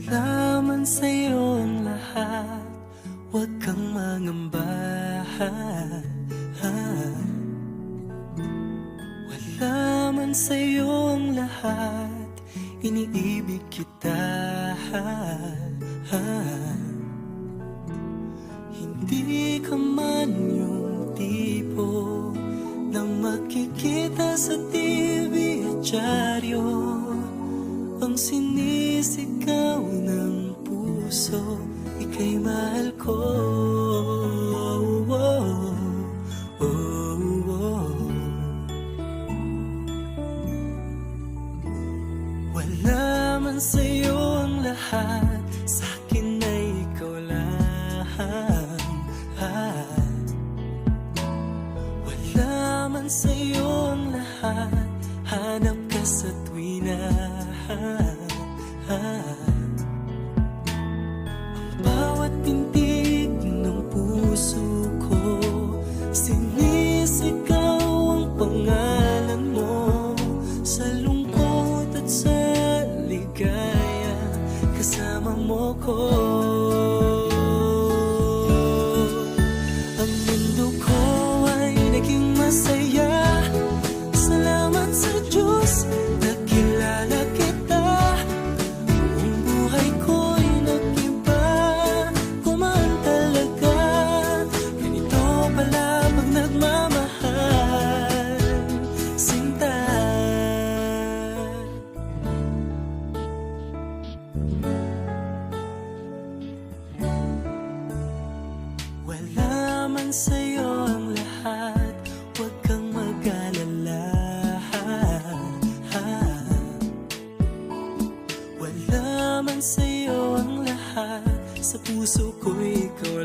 Wala man sa'yo ang lahat, huwag kang mangamba. Wala man sa'yo ang lahat, iniibig kita. Hindi ka man yung tipo na makikita sa TV at dyaryo, ang sinisigaw ng puso, ika'y mahal ko. Wala man sa'yo ang lahat, sa'kin ay ikaw lang. Wala man sa'yo ang lahat, hanap ka sa tuwina. Ang bawat tintig ng puso ko, sinisigaw ang pangalan mo. Sa lungkot at sa ligaya, kasama mo ko. Ang mundo ko ay naging masaya, salamat sa Diyos, nakilala kita. Buong buhay ko'y nag-iba, kumaan talaga. Ganito pala pag nagmamahal, sinta. Wala man sa'yo ang lahat, huwag kang mag-alala. Wala man sa'yo ang lahat, sa puso ko ikaw